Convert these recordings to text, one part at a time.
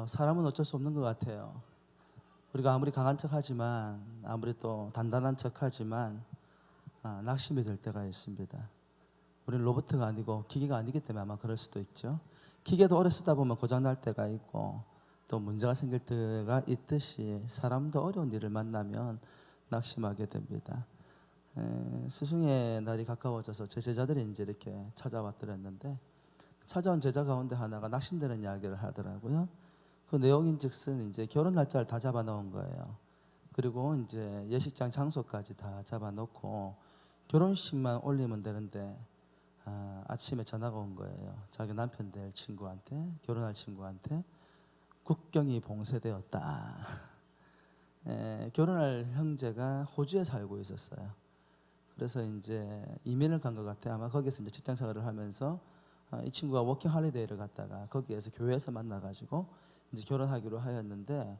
사람은 어쩔 수 없는 것 같아요. 우리가 아무리 강한 척하지만, 아무리 또 단단한 척하지만 낙심이 될 때가 있습니다. 우리는 로봇가 아니고 기계가 아니기 때문에 아마 그럴 수도 있죠. 기계도 오래 쓰다 보면 고장 날 때가 있고 또 문제가 생길 때가 있듯이 사람도 어려운 일을 만나면 낙심하게 됩니다. 스승의 날이 가까워져서 제 제자들이 이제 이렇게 찾아왔더랬는데, 찾아온 제자 가운데 하나가 낙심되는 이야기를 하더라고요. 그 내용인즉슨 이제 결혼 날짜를 다 잡아놓은 거예요. 그리고 이제 예식장 장소까지 다 잡아놓고 결혼식만 올리면 되는데 아침에 전화가 온 거예요. 자기 남편 될 친구한테, 결혼할 친구한테 국경이 봉쇄되었다. 결혼할 형제가 호주에 살고 있었어요. 그래서 이제 이민을 간 것 같아. 아마 거기서 이제 직장 생활을 하면서 이 친구가 워킹 할리데이를 갔다가 거기에서 교회에서 만나가지고 이제 결혼하기로 하였는데,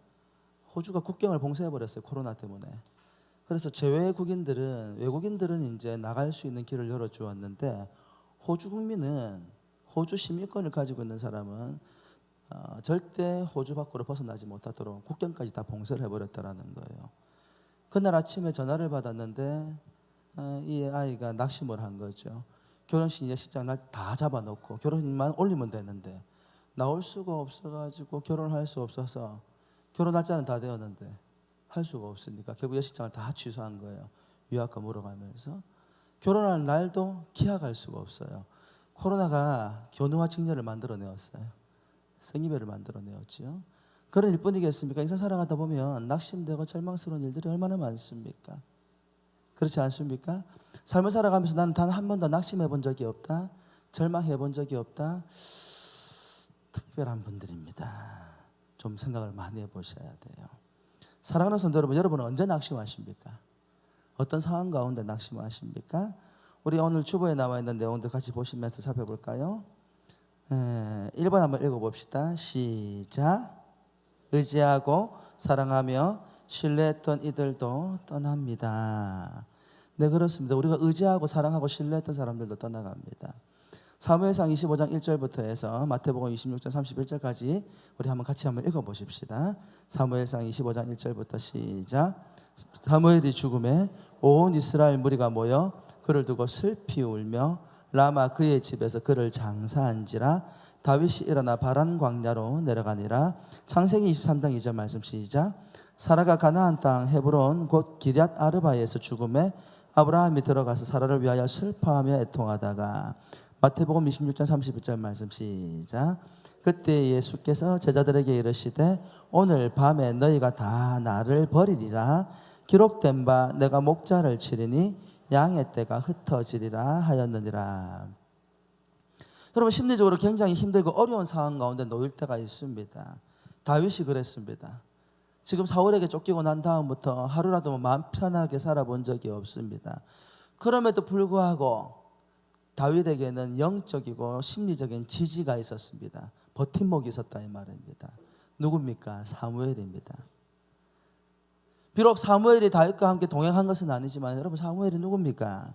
호주가 국경을 봉쇄해 버렸어요, 코로나 때문에. 그래서 외국인들은 이제 나갈 수 있는 길을 열어 주었는데, 호주 국민은, 호주 시민권을 가지고 있는 사람은 절대 호주 밖으로 벗어나지 못하도록 국경까지 다 봉쇄를 해버렸다라는 거예요. 그날 아침에 전화를 받았는데 이 아이가 낙심을 한 거죠. 결혼식 예식장 날 다 잡아놓고 결혼만 올리면 되는데 나올 수가 없어가지고 결혼할 수 없어서, 결혼 날짜는 다 되었는데 할 수가 없으니까 결국 예식장을 다 취소한 거예요. 유학가 물어가면서. 결혼할 날도 기약할 수가 없어요. 코로나가 교누와 직녀를 만들어내었어요. 생이별을 만들어내었지요. 그런 일뿐이겠습니까? 인생 살아가다 보면 낙심되고 절망스러운 일들이 얼마나 많습니까? 그렇지 않습니까? 삶을 살아가면서 나는 단 한 번도 낙심해 본 적이 없다, 절망해 본 적이 없다. 특별한 분들입니다. 좀 생각을 많이 해보셔야 돼요. 사랑하는 성도 여러분, 여러분은 언제 낙심하십니까? 어떤 상황 가운데 낙심하십니까? 우리 오늘 주보에 나와 있는 내용들 같이 보시면서 살펴볼까요? 1번 한번 읽어봅시다. 시작. 의지하고 사랑하며 신뢰했던 이들도 떠납니다. 네, 그렇습니다. 우리가 의지하고 사랑하고 신뢰했던 사람들도 떠나갑니다. 사무엘상 25장 1절부터 해서 마태복음 26장 31절까지 우리 같이 한번 읽어보십시다. 사무엘상 25장 1절부터 시작. 사무엘이 죽음에 온 이스라엘 무리가 모여 그를 두고 슬피 울며 라마 그의 집에서 그를 장사한지라. 다윗이 일어나 바란 광야로 내려가니라. 창세기 23장 2절 말씀 시작. 사라가 가나안 땅 헤브론 곧 기럇 아르바에서 죽음에 아브라함이 들어가서 사라를 위하여 슬퍼하며 애통하다가. 마태복음 26장 31절 말씀 시작. 그때 예수께서 제자들에게 이르시되 오늘 밤에 너희가 다 나를 버리리라. 기록된 바 내가 목자를 치리니 양의 떼가 흩어지리라 하였느니라. 여러분, 심리적으로 굉장히 힘들고 어려운 상황 가운데 놓일 때가 있습니다. 다윗이 그랬습니다. 지금 사울에게 쫓기고 난 다음부터 하루라도 마음 편하게 살아본 적이 없습니다. 그럼에도 불구하고 다윗에게는 영적이고 심리적인 지지가 있었습니다. 버팀목이 있었다 이 말입니다. 누굽니까? 사무엘입니다. 비록 사무엘이 다윗과 함께 동행한 것은 아니지만 여러분, 사무엘이 누굽니까?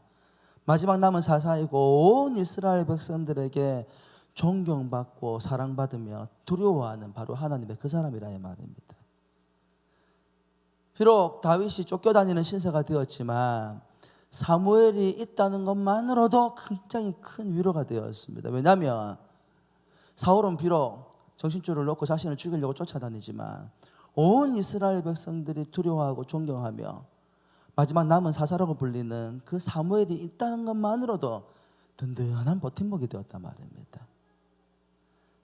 마지막 남은 사사이고 온 이스라엘 백성들에게 존경받고 사랑받으며 두려워하는 바로 하나님의 그 사람이라 이 말입니다. 비록 다윗이 쫓겨다니는 신세가 되었지만 사무엘이 있다는 것만으로도 굉장히 큰 위로가 되었습니다. 왜냐하면 사울은 비록 정신줄을 놓고 자신을 죽이려고 쫓아다니지만 온 이스라엘 백성들이 두려워하고 존경하며 마지막 남은 사사라고 불리는 그 사무엘이 있다는 것만으로도 든든한 버팀목이 되었단 말입니다.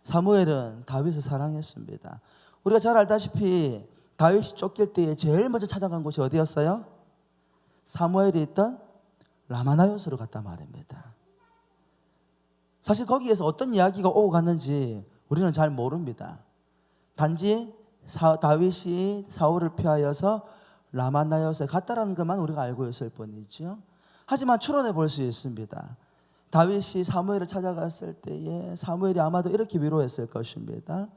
사무엘은 다윗을 사랑했습니다. 우리가 잘 알다시피 다윗이 쫓길 때에 제일 먼저 찾아간 곳이 어디였어요? 사무엘이 있던 라마나요스로 갔단 말입니다. 사실 거기에서 어떤 이야기가 오고 갔는지 우리는 잘 모릅니다. 단지 다윗이 사울을 피하여서 라마나요스에 갔다라는 것만 우리가 알고 있을 뿐이죠. 하지만 추론해 볼 수 있습니다. 다윗이 사무엘을 찾아갔을 때에 사무엘이 아마도 이렇게 위로했을 것입니다.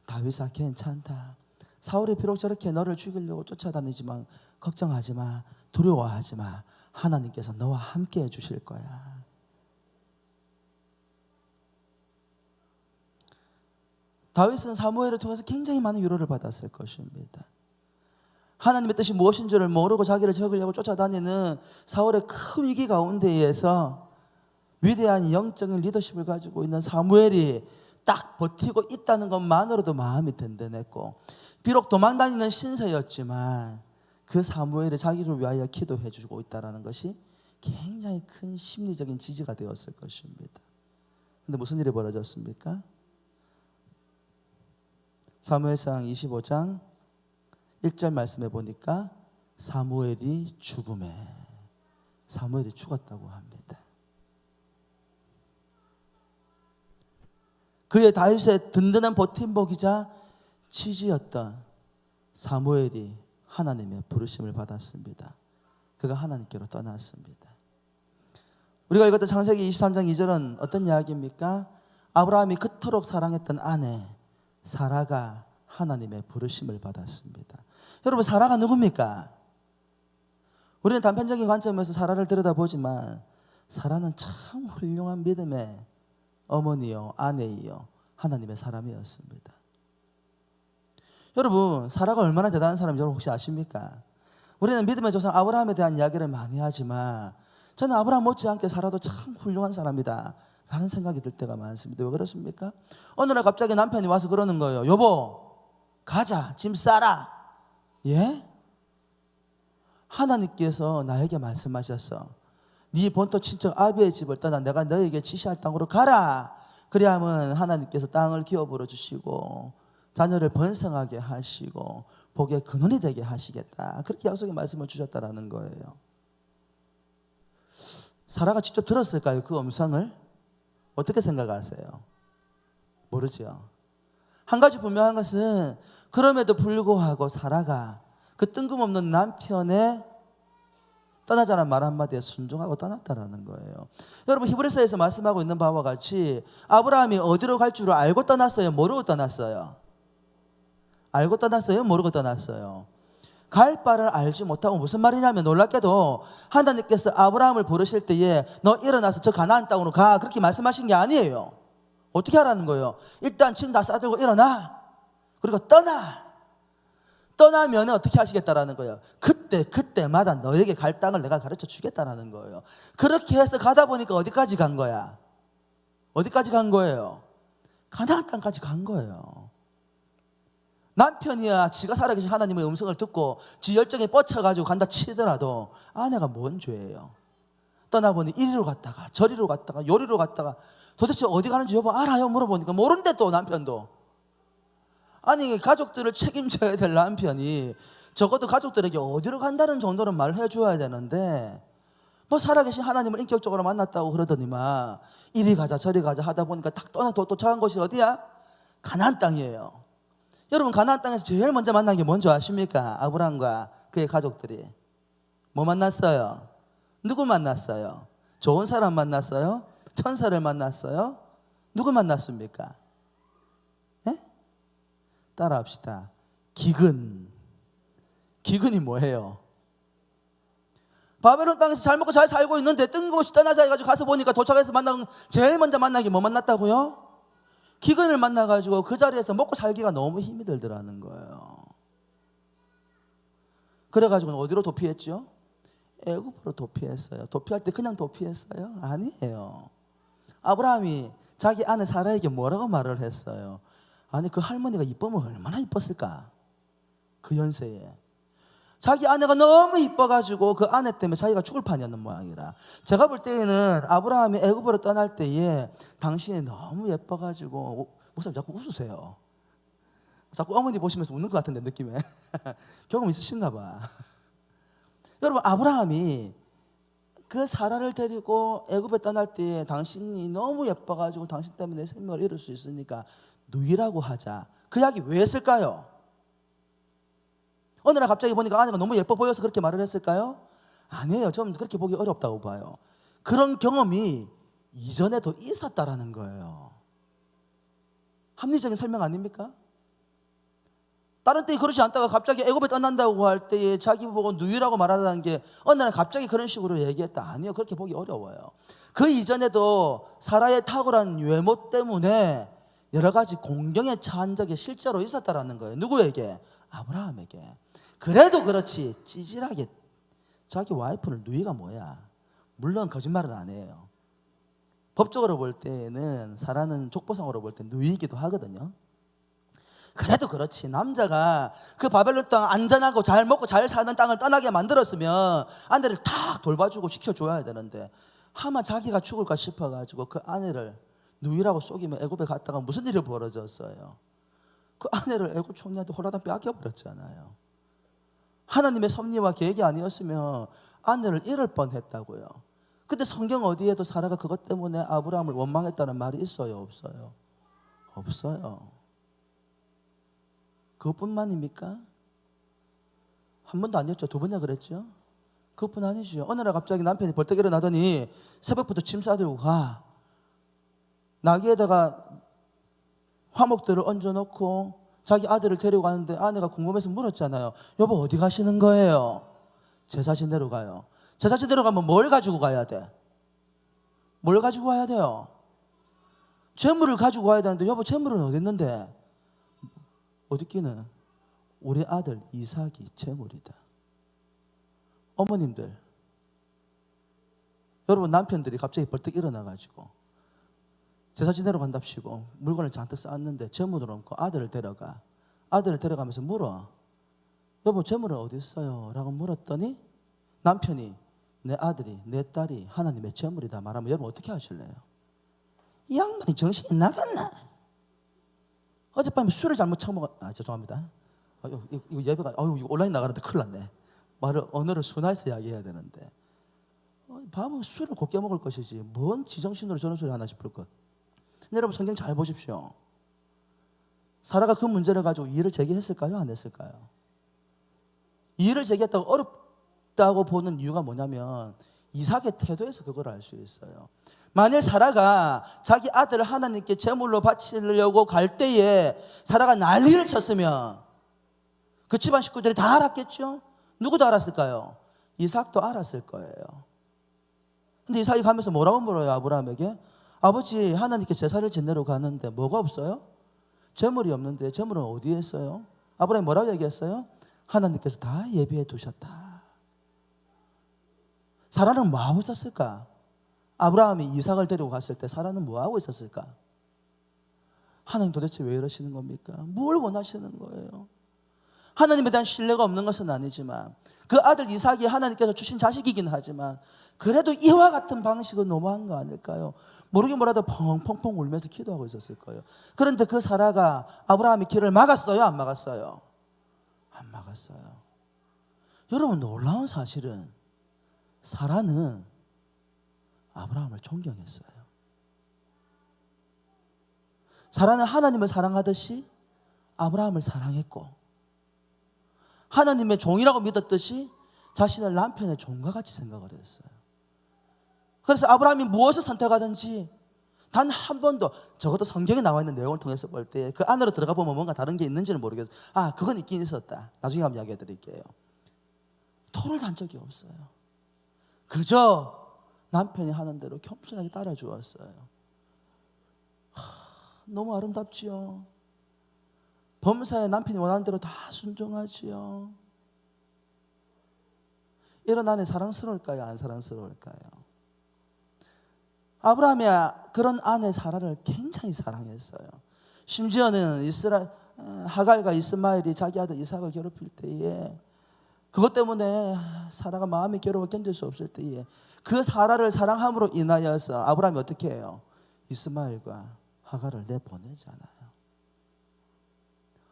다윗아, 괜찮다. 사울이 비록 저렇게 너를 죽이려고 쫓아다니지만 걱정하지 마, 두려워하지 마. 하나님께서 너와 함께 해주실 거야. 다윗은 사무엘을 통해서 굉장히 많은 위로를 받았을 것입니다. 하나님의 뜻이 무엇인 줄을 모르고 자기를 적으려고 쫓아다니는 사울의 큰 위기 가운데에서 위대한 영적인 리더십을 가지고 있는 사무엘이 딱 버티고 있다는 것만으로도 마음이 든든했고, 비록 도망다니는 신세였지만 그 사무엘이 자기를 위하여 기도해 주고 있다는 것이 굉장히 큰 심리적인 지지가 되었을 것입니다. 그런데 무슨 일이 벌어졌습니까? 사무엘상 25장 1절 말씀해 보니까 사무엘이 죽었다고 합니다. 그의 다윗의 든든한 버팀목이자 지지였던 사무엘이 하나님의 부르심을 받았습니다. 그가 하나님께로 떠났습니다. 우리가 읽었던 창세기 23장 2절은 어떤 이야기입니까? 아브라함이 그토록 사랑했던 아내 사라가 하나님의 부르심을 받았습니다. 여러분, 사라가 누굽니까? 우리는 단편적인 관점에서 사라를 들여다보지만 사라는 참 훌륭한 믿음의 어머니요, 아내이요, 하나님의 사람이었습니다. 여러분, 사라가 얼마나 대단한 사람인지 여러분 혹시 아십니까? 우리는 믿음의 조상 아브라함에 대한 이야기를 많이 하지만 저는 아브라함 못지않게 사라도 참 훌륭한 사람이다 라는 생각이 들 때가 많습니다. 왜 그렇습니까? 어느 날 갑자기 남편이 와서 그러는 거예요. 여보, 가자, 짐 싸라. 예? 하나님께서 나에게 말씀하셨어. 네 본토 친척 아비의 집을 떠나 내가 너에게 지시할 땅으로 가라. 그래야만 하나님께서 땅을 기업으로 주시고 자녀를 번성하게 하시고 복의 근원이 되게 하시겠다. 그렇게 약속의 말씀을 주셨다라는 거예요. 사라가 직접 들었을까요? 그 음성을? 어떻게 생각하세요? 모르죠. 한 가지 분명한 것은 그럼에도 불구하고 사라가 그 뜬금없는 남편의 떠나자는 말 한마디에 순종하고 떠났다라는 거예요. 여러분, 히브리서에서 말씀하고 있는 바와 같이 아브라함이 어디로 갈 줄을 알고 떠났어요? 모르고 떠났어요? 알고 떠났어요? 모르고 떠났어요? 갈 바를 알지 못하고, 무슨 말이냐면 놀랍게도 하나님께서 아브라함을 부르실 때에 너 일어나서 저 가나안 땅으로 가 그렇게 말씀하신 게 아니에요. 어떻게 하라는 거예요? 일단 짐 다 싸들고 일어나. 그리고 떠나면 어떻게 하시겠다라는 거예요? 그때마다 너에게 갈 땅을 내가 가르쳐 주겠다라는 거예요. 그렇게 해서 가다 보니까 어디까지 간 거야? 어디까지 간 거예요? 가나안 땅까지 간 거예요. 남편이야 지가 살아계신 하나님의 음성을 듣고 지 열정에 뻗쳐가지고 간다 치더라도 아내가 뭔 죄예요? 떠나보니 이리로 갔다가 저리로 갔다가 요리로 갔다가 도대체 어디 가는지 여보 알아요? 물어보니까 모른대. 또 남편도. 아니, 가족들을 책임져야 될 남편이 적어도 가족들에게 어디로 간다는 정도는 말을 해줘야 되는데 뭐 살아계신 하나님을 인격적으로 만났다고 그러더니만 이리 가자 저리 가자 하다 보니까 딱 떠나서 도착한 곳이 어디야? 가나안 땅이에요. 여러분, 가나안 땅에서 제일 먼저 만난 게 뭔지 아십니까? 아브라함과 그의 가족들이 뭐 만났어요? 누구 만났어요? 좋은 사람 만났어요? 천사를 만났어요? 누구 만났습니까? 네? 따라합시다. 기근이 뭐예요? 바벨론 땅에서 잘 먹고 잘 살고 있는데 뜬금없이 떠나자 해가지고 가서 보니까 도착해서 만난 제일 먼저 만난 게 뭐 만났다고요? 기근을 만나가지고 그 자리에서 먹고 살기가 너무 힘이 들더라는 거예요. 그래가지고 어디로 도피했죠? 애굽으로 도피했어요. 도피할 때 그냥 도피했어요? 아니에요. 아브라함이 자기 아내 사라에게 뭐라고 말을 했어요? 아니, 그 할머니가 이쁘면 얼마나 이뻤을까? 그 연세에 자기 아내가 너무 이뻐가지고 그 아내 때문에 자기가 죽을 판이었는 모양이라. 제가 볼 때에는 아브라함이 애굽으로 떠날 때에 당신이 너무 예뻐가지고, 목사님 자꾸 웃으세요. 자꾸 어머니 보시면서 웃는 것 같은데 느낌에 경험 있으신가 봐. 여러분, 아브라함이 그 사라를 데리고 애굽에 떠날 때에 당신이 너무 예뻐가지고 당신 때문에 생명을 잃을 수 있으니까 누이라고 하자. 그 이야기 왜 했을까요? 어느 날 갑자기 보니까 아내가 너무 예뻐 보여서 그렇게 말을 했을까요? 아니에요. 좀 그렇게 보기 어렵다고 봐요. 그런 경험이 이전에도 있었다라는 거예요. 합리적인 설명 아닙니까? 다른 때에 그러지 않다가 갑자기 애굽에 떠난다고 할 때에 자기 보고 누이라고 말하다는 게 어느 날 갑자기 그런 식으로 얘기했다. 아니요. 그렇게 보기 어려워요. 그 이전에도 사라의 탁월한 외모 때문에 여러 가지 공경에 처한 적이 실제로 있었다라는 거예요. 누구에게? 아브라함에게. 그래도 그렇지 찌질하게 자기 와이프를 누이가 뭐야? 물론 거짓말은 안 해요. 법적으로 볼 때는 사라는 족보상으로 볼 때 누이기도 하거든요. 그래도 그렇지 남자가 그 바벨론 땅 안전하고 잘 먹고 잘 사는 땅을 떠나게 만들었으면 아내를 탁 돌봐주고 시켜줘야 되는데 하마 자기가 죽을까 싶어가지고 그 아내를 누이라고 속이면 애굽에 갔다가 무슨 일이 벌어졌어요? 그 아내를 애굽 총리한테 홀라당 빼앗겨버렸잖아요. 하나님의 섭리와 계획이 아니었으면 아내를 잃을 뻔했다고요. 근데 성경 어디에도 사라가 그것 때문에 아브라함을 원망했다는 말이 있어요? 없어요? 없어요. 그것뿐만입니까? 한 번도 아니었죠? 두 번이나 그랬죠? 그것뿐 아니죠. 어느 날 갑자기 남편이 벌떡 일어나더니 새벽부터 짐 싸들고 가. 나귀에다가 화목들을 얹어놓고 자기 아들을 데리고 가는데 아내가 궁금해서 물었잖아요. 여보 어디 가시는 거예요? 제사 지내러 가요. 제사 지내러 가면 뭘 가지고 가야 돼? 뭘 가지고 와야 돼요? 재물을 가지고 와야 되는데 여보 재물은 어디 있는데? 어디 있기는 우리 아들 이삭이 재물이다. 어머님들 여러분 남편들이 갑자기 벌떡 일어나가지고 제사 지내러 간답시고 물건을 잔뜩 쌓았는데 재물은 없고 아들을 데려가. 아들을 데려가면서 물어. 여보 재물은 어디 있어요? 라고 물었더니 남편이 내 아들이 내 딸이 하나님의 재물이다 말하면 여러분 어떻게 하실래요? 이 양반이 정신이 나갔나? 어젯밤에 술을 잘못 처먹었. 죄송합니다. 이거 예배가 이거 온라인 나가는데 큰일 났네. 언어를 순화해서 이야기해야 되는데 밥은 술을 곱게 먹을 것이지 뭔 지정신으로 저런 소리 하나 싶을 것. 여러분 성경 잘 보십시오. 사라가 그 문제를 가지고 이의를 제기했을까요? 안 했을까요? 이의를 제기했다고 어렵다고 보는 이유가 뭐냐면 이삭의 태도에서 그걸 알 수 있어요. 만일 사라가 자기 아들을 하나님께 제물로 바치려고 갈 때에 사라가 난리를 쳤으면 그 집안 식구들이 다 알았겠죠? 누구도 알았을까요? 이삭도 알았을 거예요. 근데 이삭이 가면서 뭐라고 물어요? 아브라함에게 아버지 하나님께 제사를 지내러 가는데 뭐가 없어요? 재물이 없는데 재물은 어디에 있어요? 아브라함이 뭐라고 얘기했어요? 하나님께서 다 예비해 두셨다. 사라는 뭐하고 있었을까? 아브라함이 이삭을 데리고 갔을 때 사라는 뭐하고 있었을까? 하나님 도대체 왜 이러시는 겁니까? 뭘 원하시는 거예요? 하나님에 대한 신뢰가 없는 것은 아니지만 그 아들 이삭이 하나님께서 주신 자식이긴 하지만 그래도 이와 같은 방식은 너무한 거 아닐까요? 모르긴 몰라도 펑펑펑 울면서 기도하고 있었을 거예요. 그런데 그 사라가 아브라함의 길을 막았어요? 안 막았어요? 안 막았어요. 여러분 놀라운 사실은 사라는 아브라함을 존경했어요. 사라는 하나님을 사랑하듯이 아브라함을 사랑했고 하나님의 종이라고 믿었듯이 자신을 남편의 종과 같이 생각을 했어요. 그래서 아브라함이 무엇을 선택하든지 단 한 번도 적어도 성경에 나와 있는 내용을 통해서 볼 때 그 안으로 들어가 보면 뭔가 다른 게 있는지는 모르겠어요. 그건 있긴 있었다. 나중에 한번 이야기해 드릴게요. 토를 단 적이 없어요. 그저 남편이 하는 대로 겸손하게 따라 주었어요. 너무 아름답지요. 범사에 남편이 원하는 대로 다 순종하지요. 이런 아내 사랑스러울까요? 안 사랑스러울까요? 아브라함이 그런 아내 사라를 굉장히 사랑했어요. 심지어는 하갈과 이스마엘이 자기 아들 이삭을 괴롭힐 때에 그것 때문에 사라가 마음의 괴로움을 견딜 수 없을 때에 그 사라를 사랑함으로 인하여서 아브라함이 어떻게 해요? 이스마엘과 하갈을 내보내잖아요.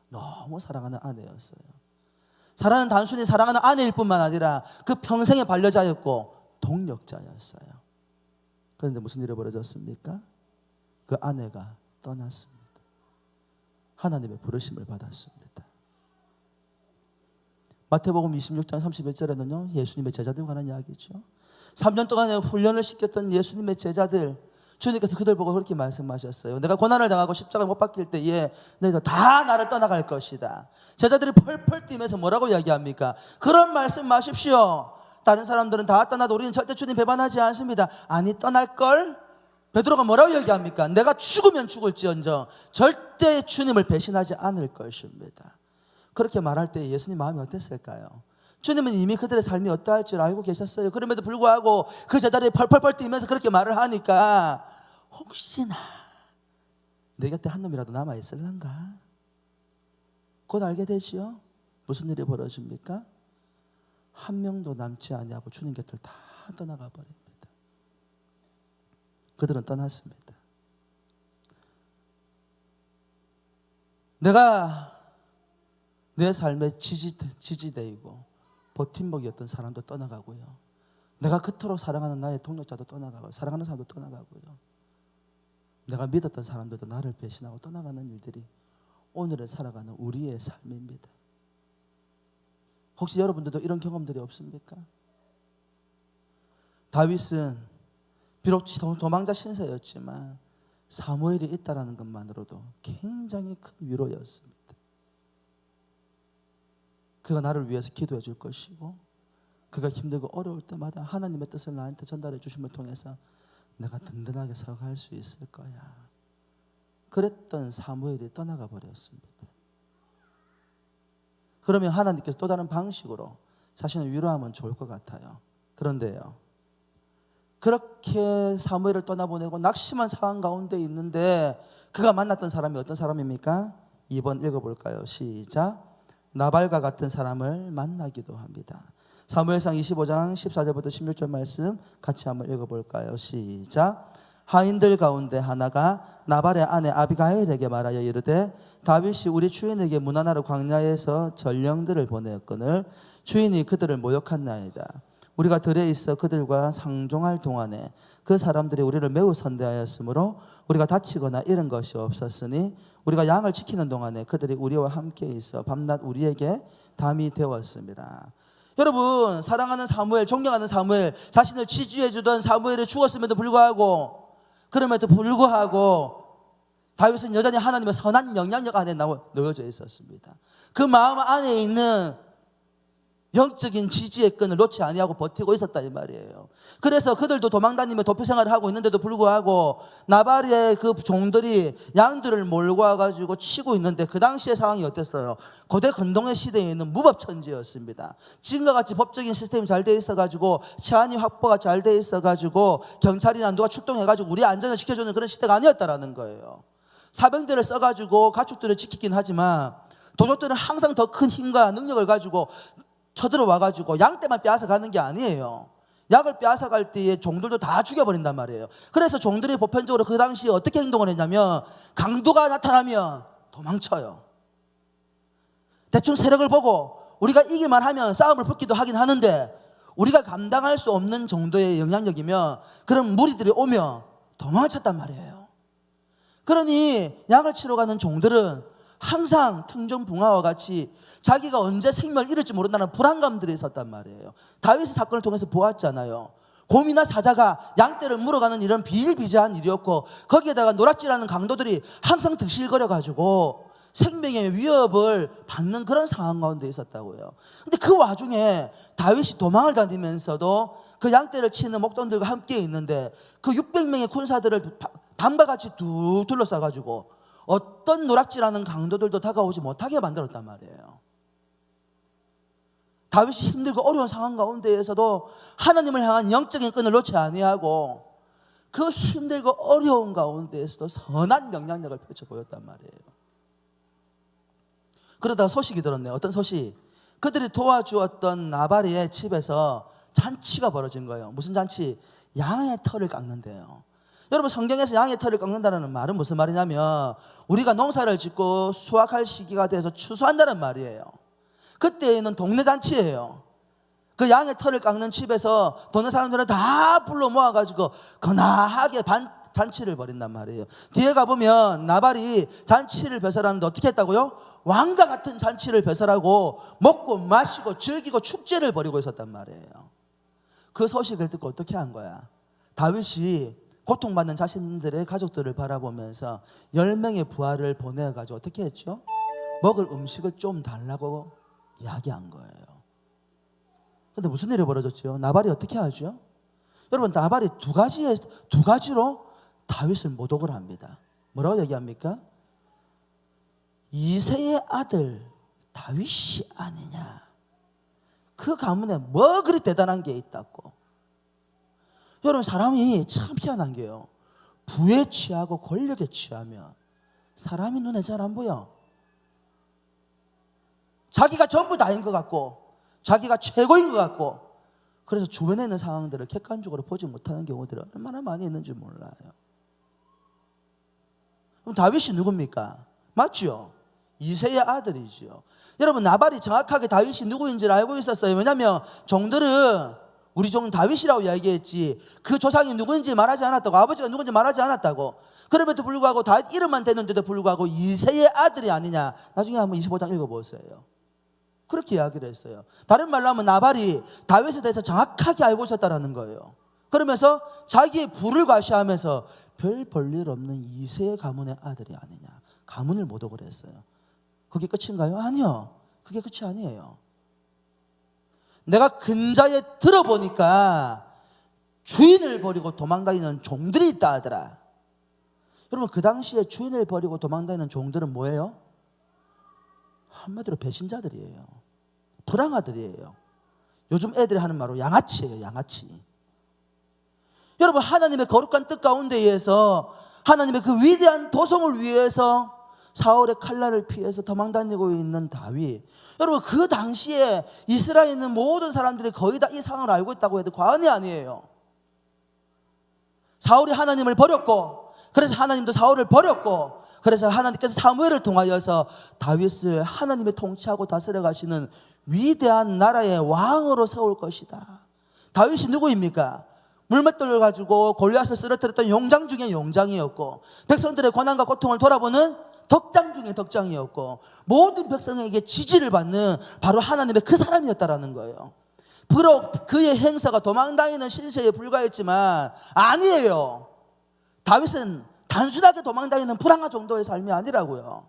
너무 사랑하는 아내였어요. 사라는 단순히 사랑하는 아내일 뿐만 아니라 그 평생의 반려자였고 동력자였어요. 그런데 무슨 일이 벌어졌습니까? 그 아내가 떠났습니다. 하나님의 부르심을 받았습니다. 마태복음 26장 31절에는요 예수님의 제자들 관한 이야기죠. 3년 동안에 훈련을 시켰던 예수님의 제자들, 주님께서 그들 보고 그렇게 말씀하셨어요. 내가 고난을 당하고 십자가에 못 박힐 때에 너희들 다 나를 떠나갈 것이다. 제자들이 펄펄 뛰면서 뭐라고 이야기합니까? 그런 말씀 마십시오. 다른 사람들은 다 떠나도 우리는 절대 주님 배반하지 않습니다. 아니 떠날걸? 베드로가 뭐라고 얘기합니까? 내가 죽으면 죽을지언정 절대 주님을 배신하지 않을 것입니다. 그렇게 말할 때 예수님 마음이 어땠을까요? 주님은 이미 그들의 삶이 어떠할 줄 알고 계셨어요. 그럼에도 불구하고 그 제자들이 펄펄펄 뛰면서 그렇게 말을 하니까 혹시나 내 곁에 한 놈이라도 남아있을란가? 곧 알게 되지요. 무슨 일이 벌어집니까? 한 명도 남지 아니하고 주님 곁을 다 떠나가 버립니다. 그들은 떠났습니다. 내가 내 삶의 지지대이고 버팀목이었던 사람도 떠나가고요. 내가 그토록 사랑하는 나의 동력자도 떠나가고 사랑하는 사람도 떠나가고요. 내가 믿었던 사람들도 나를 배신하고 떠나가는 일들이 오늘을 살아가는 우리의 삶입니다. 혹시 여러분들도 이런 경험들이 없습니까? 다윗은 비록 도망자 신세였지만 사무엘이 있다라는 것만으로도 굉장히 큰 위로였습니다. 그가 나를 위해서 기도해 줄 것이고 그가 힘들고 어려울 때마다 하나님의 뜻을 나한테 전달해 주심을 통해서 내가 든든하게 서갈 수 있을 거야. 그랬던 사무엘이 떠나가 버렸습니다. 그러면 하나님께서 또 다른 방식으로 자신을 위로하면 좋을 것 같아요. 그런데요, 그렇게 사무엘을 떠나보내고 낙심한 상황 가운데 있는데 그가 만났던 사람이 어떤 사람입니까? 2번 읽어볼까요? 시작. 나발과 같은 사람을 만나기도 합니다. 사무엘상 25장 14절부터 16절 말씀 같이 한번 읽어볼까요? 시작. 하인들 가운데 하나가 나발의 아내 아비가일에게 말하여 이르되 다윗이 우리 주인에게 문하나로 광야에서 전령들을 보내었거늘 주인이 그들을 모욕한나이다. 우리가 들에 있어 그들과 상종할 동안에 그 사람들이 우리를 매우 선대하였으므로 우리가 다치거나 잃은 것이 없었으니 우리가 양을 지키는 동안에 그들이 우리와 함께 있어 밤낮 우리에게 담이 되었습니다. 여러분, 사랑하는 사무엘, 존경하는 사무엘, 자신을 지지해 주던 사무엘이 죽었음에도 불구하고 다윗은 여전히 하나님의 선한 영향력 안에 놓여져 있었습니다. 그 마음 안에 있는 영적인 지지의 끈을 놓지 아니하고 버티고 있었다 이 말이에요. 그래서 그들도 도망다니며 도피 생활을 하고 있는데도 불구하고 나발의 그 종들이 양들을 몰고 와가지고 치고 있는데 그 당시의 상황이 어땠어요? 고대 근동의 시대에 있는 무법천지였습니다. 지금과 같이 법적인 시스템이 잘 돼 있어가지고 치안이 확보가 잘 돼 있어가지고 경찰이나 누가 출동해가지고 우리 안전을 지켜주는 그런 시대가 아니었다라는 거예요. 사병들을 써가지고 가축들을 지키긴 하지만 도적들은 항상 더 큰 힘과 능력을 가지고 쳐들어와가지고 양떼만 빼앗아가는 게 아니에요. 약을 빼앗아갈 때에 종들도 다 죽여버린단 말이에요. 그래서 종들이 보편적으로 그 당시에 어떻게 행동을 했냐면 강도가 나타나면 도망쳐요. 대충 세력을 보고 우리가 이기만 하면 싸움을 붙기도 하긴 하는데 우리가 감당할 수 없는 정도의 영향력이면 그런 무리들이 오면 도망쳤단 말이에요. 그러니 약을 치러 가는 종들은 항상 등정붕아와 같이 자기가 언제 생명을 잃을지 모른다는 불안감들이 있었단 말이에요. 다윗의 사건을 통해서 보았잖아요. 곰이나 사자가 양떼를 물어가는 이런 비일비재한 일이었고 거기에다가 노략질하는 강도들이 항상 득실거려가지고 생명의 위협을 받는 그런 상황 가운데 있었다고요. 근데 그 와중에 다윗이 도망을 다니면서도 그 양떼를 치는 목동들과 함께 있는데 그 600명의 군사들을 담바같이 둘러싸가지고 어떤 노략질하는 강도들도 다가오지 못하게 만들었단 말이에요. 다윗이 힘들고 어려운 상황 가운데에서도 하나님을 향한 영적인 끈을 놓지 아니하고 그 힘들고 어려운 가운데에서도 선한 영향력을 펼쳐 보였단 말이에요. 그러다가 소식이 들었네요. 어떤 소식? 그들이 도와주었던 나발의 집에서 잔치가 벌어진 거예요. 무슨 잔치? 양의 털을 깎는데요. 여러분, 성경에서 양의 털을 깎는다는 말은 무슨 말이냐면 우리가 농사를 짓고 수확할 시기가 돼서 추수한다는 말이에요. 그때는 동네 잔치예요. 그 양의 털을 깎는 집에서 동네 사람들을 다 불러 모아가지고 거나하게 잔치를 벌인단 말이에요. 뒤에 가보면 나발이 잔치를 배설하는데 어떻게 했다고요? 왕과 같은 잔치를 배설하고 먹고 마시고 즐기고 축제를 벌이고 있었단 말이에요. 그 소식을 듣고 어떻게 한 거야? 다윗이 고통받는 자신들의 가족들을 바라보면서 10명의 부하를 보내가지고 어떻게 했죠? 먹을 음식을 좀 달라고 이야기한 거예요. 근데 무슨 일이 벌어졌죠? 나발이 어떻게 하죠? 여러분, 나발이 두 가지로 다윗을 모독을 합니다. 뭐라고 얘기합니까? 이새의 아들 다윗이 아니냐. 그 가문에 뭐 그리 대단한 게 있다고. 여러분, 사람이 참 희한한 게요, 부에 취하고 권력에 취하면 사람이 눈에 잘 안 보여. 자기가 전부 다인 것 같고 자기가 최고인 것 같고, 그래서 주변에 있는 상황들을 객관적으로 보지 못하는 경우들이 얼마나 많이 있는지 몰라요. 그럼 다윗이 누굽니까? 맞죠? 이새의 아들이죠. 여러분, 나발이 정확하게 다윗이 누구인지를 알고 있었어요. 왜냐하면 종들은 우리 종 다윗이라고 이야기했지 그 조상이 누구인지 말하지 않았다고, 아버지가 누구인지 말하지 않았다고. 그럼에도 불구하고 다윗 이름만 대는데도 불구하고 이새의 아들이 아니냐. 나중에 한번 25장 읽어보세요. 그렇게 이야기를 했어요. 다른 말로 하면 나발이 다윗에 대해서 정확하게 알고 있었다는 거예요. 그러면서 자기의 부를 과시하면서 별 볼일 없는 이새 가문의 아들이 아니냐, 가문을 모독을 했어요. 그게 끝인가요? 아니요, 그게 끝이 아니에요. 내가 근자에 들어보니까 주인을 버리고 도망다니는 종들이 있다 하더라. 여러분, 그 당시에 주인을 버리고 도망다니는 종들은 뭐예요? 한마디로 배신자들이에요. 불황아들이에요. 요즘 애들이 하는 말로 양아치예요, 양아치. 여러분, 하나님의 거룩한 뜻 가운데에서 하나님의 그 위대한 도성을 위해서 사울의 칼날을 피해서 도망다니고 있는 다윗. 여러분, 그 당시에 이스라엘에 있는 모든 사람들이 거의 다 이 상황을 알고 있다고 해도 과언이 아니에요. 사울이 하나님을 버렸고, 그래서 하나님도 사울을 버렸고, 그래서 하나님께서 사무엘을 통하여서 다윗을 하나님의 통치하고 다스려 가시는 위대한 나라의 왕으로 세울 것이다. 다윗이 누구입니까? 물맷돌을 가지고 골리앗을 쓰러뜨렸던 용장 중에 용장이었고, 백성들의 고난과 고통을 돌아보는 덕장 중에 덕장이었고, 모든 백성에게 지지를 받는 바로 하나님의 그 사람이었다라는 거예요. 비록 그의 행사가 도망다니는 신세에 불과했지만 아니에요. 다윗은 단순하게 도망다니는 불황아 정도의 삶이 아니라고요.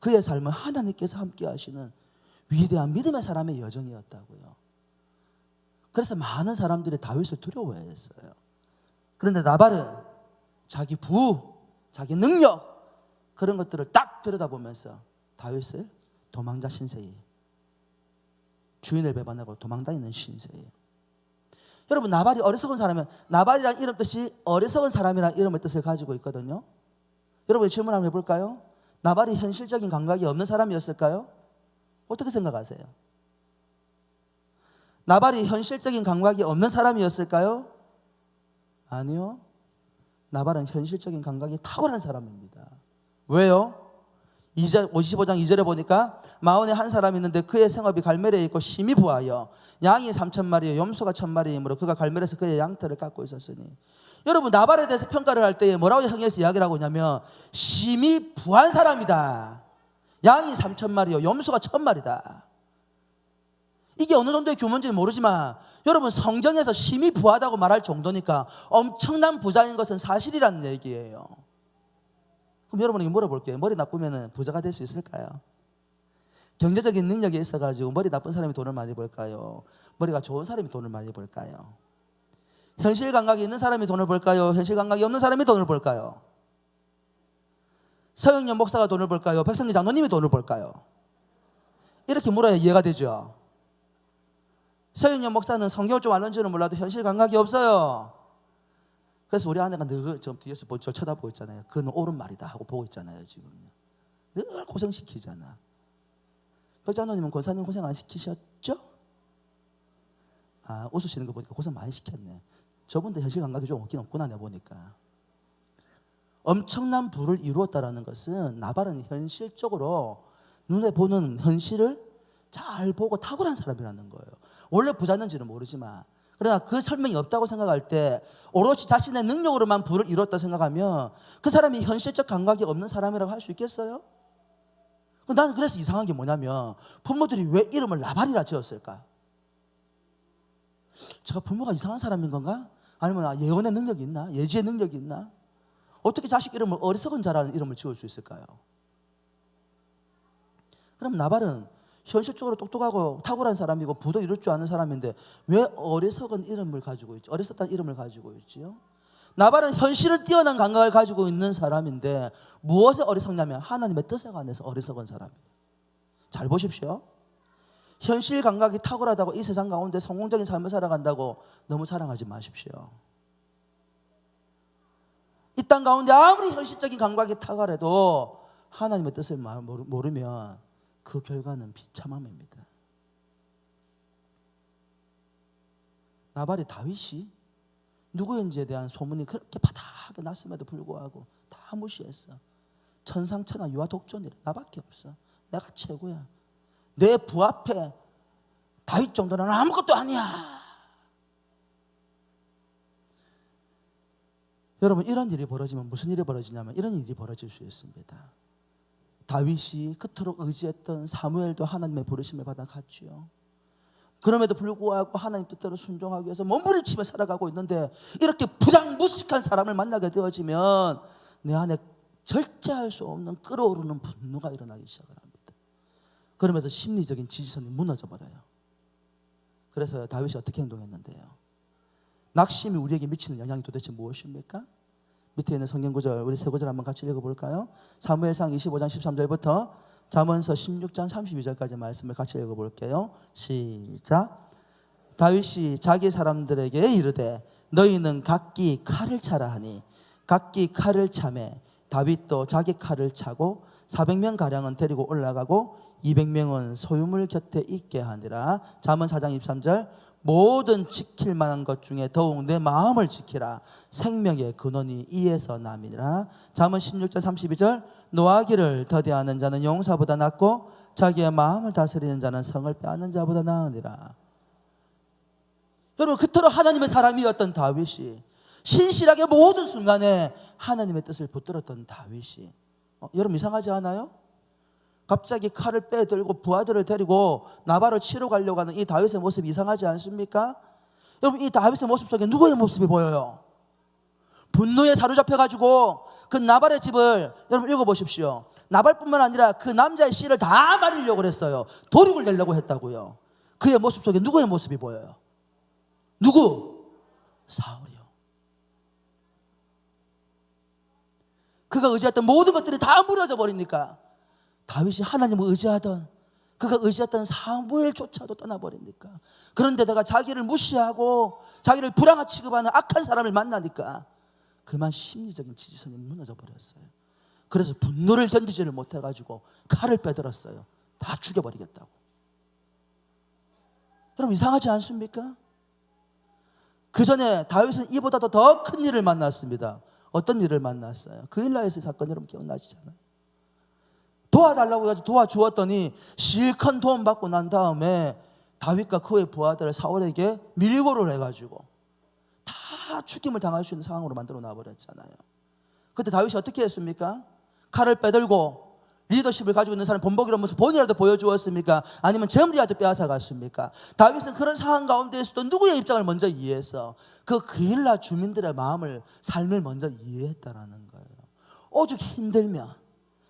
그의 삶은 하나님께서 함께 하시는 위대한 믿음의 사람의 여정이었다고요. 그래서 많은 사람들이 다윗을 두려워했어요. 그런데 나발은 자기 부, 자기 능력, 그런 것들을 딱 들여다보면서 다윗을 도망자 신세에, 주인을 배반하고 도망다니는 신세에. 여러분, 나발이 어리석은 사람이면, 나발이란 이름 뜻이 어리석은 사람이란 이름의 뜻을 가지고 있거든요. 여러분, 질문 한번 해볼까요? 나발이 현실적인 감각이 없는 사람이었을까요? 어떻게 생각하세요? 나발이 현실적인 감각이 없는 사람이었을까요? 아니요. 나발은 현실적인 감각이 탁월한 사람입니다. 왜요? 55장 2절에 보니까 마온에 한 사람이 있는데 그의 생업이 갈멜에 있고 심히 부하여 양이 3,000마리, 염소가 1,000마리이므로 그가 갈멜에서 그의 양털을 깎고 있었으니. 여러분, 나발에 대해서 평가를 할 때 뭐라고 성경에서 이야기를 하고 있냐면 심히 부한 사람이다. 양이 3,000마리요, 염소가 1,000마리다. 이게 어느 정도의 규모인지는 모르지만 여러분, 성경에서 심히 부하다고 말할 정도니까 엄청난 부자인 것은 사실이라는 얘기예요. 그럼 여러분에게 물어볼게요. 머리 나쁘면 부자가 될 수 있을까요? 경제적인 능력이 있어가지고 머리 나쁜 사람이 돈을 많이 벌까요? 머리가 좋은 사람이 돈을 많이 벌까요? 현실 감각이 있는 사람이 돈을 벌까요? 현실 감각이 없는 사람이 돈을 벌까요? 서영년 목사가 돈을 벌까요? 백성기 장로님이 돈을 벌까요? 이렇게 물어야 이해가 되죠. 서영년 목사는 성경을 좀 알는지는 몰라도 현실 감각이 없어요. 그래서 우리 아내가 늘 저 뒤에서 저 쳐다보고 있잖아요. 그는 옳은 말이다 하고 보고 있잖아요. 지금 늘 고생시키잖아. 백장로님은 권사님 고생 안 시키셨죠? 아, 웃으시는 거 보니까 고생 많이 시켰네. 저분도 현실 감각이 좀 없긴 없구나, 내가 보니까. 엄청난 부를 이루었다라는 것은 나발은 현실적으로 눈에 보는 현실을 잘 보고 탁월한 사람이라는 거예요. 원래 부자였는지는 모르지만, 그러나 그 설명이 없다고 생각할 때 오롯이 자신의 능력으로만 부를 이뤘다 생각하면 그 사람이 현실적 감각이 없는 사람이라고 할 수 있겠어요? 나는 그래서 이상한 게 뭐냐면 부모들이 왜 이름을 나발이라 지었을까? 제가 부모가 이상한 사람인 건가? 아니면 예언의 능력이 있나? 예지의 능력이 있나? 어떻게 자식 이름을 어리석은 자라는 이름을 지을 수 있을까요? 그럼 나발은 현실적으로 똑똑하고 탁월한 사람이고 부도 이룰 줄 아는 사람인데 왜 어리석은 이름을 가지고 있지? 어리석다는 이름을 가지고 있지요? 나발은 현실을 뛰어난 감각을 가지고 있는 사람인데 무엇에 어리석냐면 하나님의 뜻에 관해서 어리석은 사람입니다. 잘 보십시오. 현실 감각이 탁월하다고 이 세상 가운데 성공적인 삶을 살아간다고 너무 자랑하지 마십시오. 이 땅 가운데 아무리 현실적인 감각이 탁월해도 하나님의 뜻을 모르면 그 결과는 비참함입니다. 나발이 다윗이 누구인지에 대한 소문이 그렇게 바닥에 났음에도 불구하고 다 무시했어. 천상천하 유아 독존이래. 나밖에 없어. 내가 최고야. 내 부 앞에 다윗 정도는 아무것도 아니야. 여러분, 이런 일이 벌어지면 무슨 일이 벌어지냐면 이런 일이 벌어질 수 있습니다. 다윗이 그토록 의지했던 사무엘도 하나님의 부르심을 받아 갔지요. 그럼에도 불구하고 하나님 뜻대로 순종하기 위해서 몸부림치며 살아가고 있는데 이렇게 부당무식한 사람을 만나게 되어지면 내 안에 절제할 수 없는 끓어오르는 분노가 일어나기 시작을 합니다. 그러면서 심리적인 지지선이 무너져 버려요. 그래서 다윗이 어떻게 행동했는데요? 낙심이 우리에게 미치는 영향이 도대체 무엇입니까? 밑에 있는 성경 구절, 우리 세 구절 한번 같이 읽어볼까요? 사무엘상 25장 13절부터 잠언서 16장 32절까지 말씀을 같이 읽어볼게요. 시작. 다윗이 자기 사람들에게 이르되 너희는 각기 칼을 차라 하니 각기 칼을 차매 다윗도 자기 칼을 차고 400명 가량은 데리고 올라가고 200명은 소유물 곁에 있게 하니라. 잠언 4장 23절 모든 지킬 만한 것 중에 더욱 내 마음을 지키라. 생명의 근원이 이에서 남이라. 잠언 16장 32절 노하기를 더디하는 자는 용사보다 낫고 자기의 마음을 다스리는 자는 성을 빼앗는 자보다 나으니라. 여러분, 그토록 하나님의 사람이었던 다윗이 신실하게 모든 순간에 하나님의 뜻을 붙들었던 다윗이 여러분 이상하지 않아요? 갑자기 칼을 빼들고 부하들을 데리고 나발을 치러 가려고 하는 이 다윗의 모습이 이상하지 않습니까? 여러분, 이 다윗의 모습 속에 누구의 모습이 보여요? 분노에 사로잡혀가지고 그 나발의 집을 여러분 읽어보십시오. 나발뿐만 아니라 그 남자의 씨를 다 말리려고 그랬어요. 도륙을 내려고 했다고요. 그의 모습 속에 누구의 모습이 보여요? 누구? 사울이요. 그가 의지했던 모든 것들이 다 무너져 버리니까 다윗이 하나님을 의지하던 그가 의지했던 사무엘조차도 떠나버리니까, 그런데다가 자기를 무시하고 자기를 불황아 취급하는 악한 사람을 만나니까 그만 심리적인 지지선이 무너져 버렸어요. 그래서 분노를 견디지를 못해가지고 칼을 빼들었어요. 다 죽여버리겠다고. 여러분 이상하지 않습니까? 그 전에 다윗은 이보다도 더 큰 일을 만났습니다. 어떤 일을 만났어요? 그 일라에서 사건 여러분 기억나시잖아요. 도와달라고 해서 도와주었더니 실컷 도움 받고 난 다음에 다윗과 그의 부하들을 사울에게 밀고를 해가지고 다 죽임을 당할 수 있는 상황으로 만들어 놔버렸잖아요. 그때 다윗이 어떻게 했습니까? 칼을 빼들고 리더십을 가지고 있는 사람 본보기로 모습 본이라도 보여주었습니까? 아니면 재물이라도 빼앗아 갔습니까? 다윗은 그런 상황 가운데에서도 누구의 입장을 먼저 이해해서 그 그일라 주민들의 마음을, 삶을 먼저 이해했다라는 거예요. 오죽 힘들면,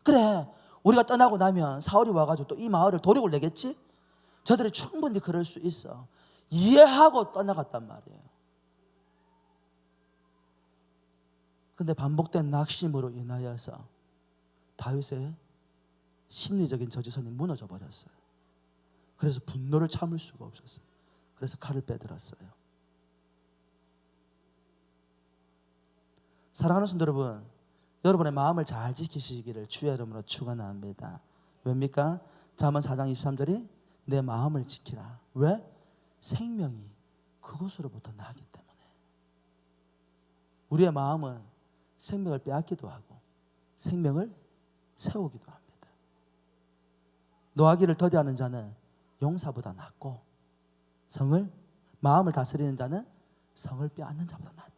그래 우리가 떠나고 나면 사울이 와가지고 또 이 마을을 도륙을 내겠지? 저들이 충분히 그럴 수 있어. 이해하고 떠나갔단 말이에요. 근데 반복된 낙심으로 인하여서 다윗의 심리적인 저지선이 무너져 버렸어요. 그래서 분노를 참을 수가 없었어요. 그래서 칼을 빼들었어요. 사랑하는 성도 여러분, 여러분의 마음을 잘 지키시기를 주의 이름으로 축원합니다. 왜입니까? 잠언 4장 23절이 내 마음을 지키라. 왜? 생명이 그것으로부터 나기 때문에. 우리의 마음은 생명을 빼앗기도 하고 생명을 세우기도 합니다. 노하기를 더디하는 자는 용사보다 낫고 마음을 다스리는 자는 성을 빼앗는 자보다 낫다.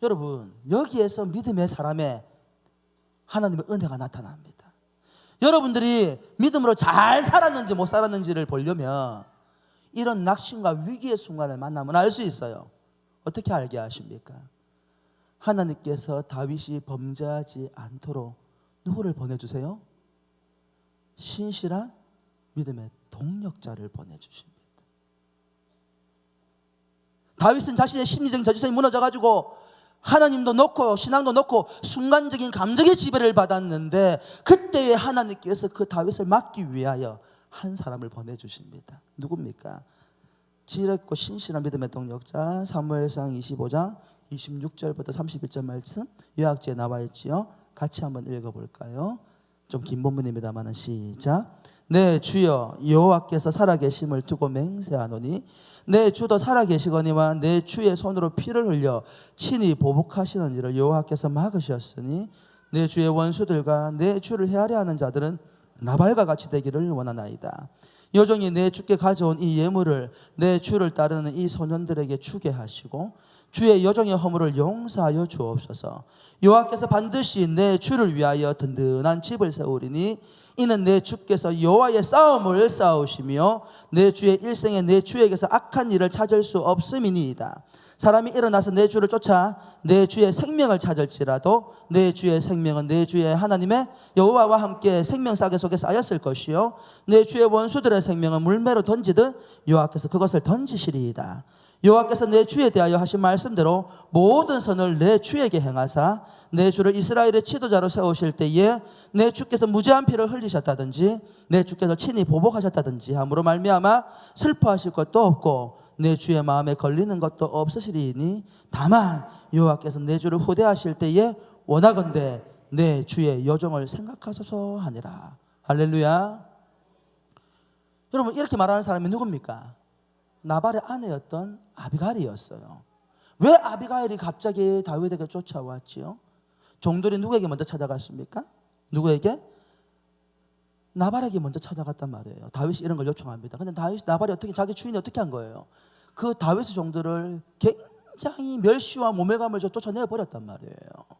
여러분, 여기에서 믿음의 사람의 하나님의 은혜가 나타납니다. 여러분들이 믿음으로 잘 살았는지 못 살았는지를 보려면 이런 낙심과 위기의 순간을 만나면 알 수 있어요. 어떻게 알게 하십니까? 하나님께서 다윗이 범죄하지 않도록 누구를 보내주세요? 신실한 믿음의 동력자를 보내주십니다. 다윗은 자신의 심리적인 저지선이 무너져가지고 하나님도 놓고 신앙도 놓고 순간적인 감정의 지배를 받았는데, 그때에 하나님께서 그 다윗을 막기 위하여 한 사람을 보내주십니다. 누굽니까? 지혜롭고 신실한 믿음의 동력자 사무엘상 25장 26절부터 31절 말씀 요약지에 나와 있지요. 같이 한번 읽어볼까요? 좀 긴 본문입니다만 시작. 내 주여 여호와께서 살아계심을 두고 맹세하노니 내 주도 살아계시거니와 내 주의 손으로 피를 흘려 친히 보복하시는 일을 여호와께서 막으셨으니 내 주의 원수들과 내 주를 헤아려 하는 자들은 나발과 같이 되기를 원하나이다. 여종이 내 주께 가져온 이 예물을 내 주를 따르는 이 소년들에게 주게 하시고 주의 여종의 허물을 용서하여 주옵소서. 여호와께서 반드시 내 주를 위하여 든든한 집을 세우리니 이는 내 주께서 여호와의 싸움을 싸우시며 내 주의 일생에 내 주에게서 악한 일을 찾을 수 없음이니이다. 사람이 일어나서 내 주를 쫓아 내 주의 생명을 찾을지라도 내 주의 생명은 내 주의 하나님의 여호와와 함께 생명싸개 속에 쌓였을 것이요 내 주의 원수들의 생명은 물매로 던지듯 여호와께서 그것을 던지시리이다. 여호와께서 내 주에 대하여 하신 말씀대로 모든 선을 내 주에게 행하사 내 주를 이스라엘의 지도자로 세우실 때에 내 주께서 무죄한 피를 흘리셨다든지 내 주께서 친히 보복하셨다든지 함으로 말미암아 슬퍼하실 것도 없고 내 주의 마음에 걸리는 것도 없으시리니 다만 여호와께서 내 주를 후대하실 때에 원하건대 내 주의 여종을 생각하소서 하니라. 할렐루야. 여러분, 이렇게 말하는 사람이 누굽니까? 나발의 아내였던 아비가일이었어요. 왜 아비가일이 갑자기 다윗에게 쫓아왔지요? 종들이 누구에게 먼저 찾아갔습니까? 누구에게? 나발에게 먼저 찾아갔단 말이에요. 다윗이 이런 걸 요청합니다. 근데 나발이 자기 주인이 어떻게 한 거예요? 그 다윗의 종들을 굉장히 멸시와 모멸감을 쫓아내 버렸단 말이에요.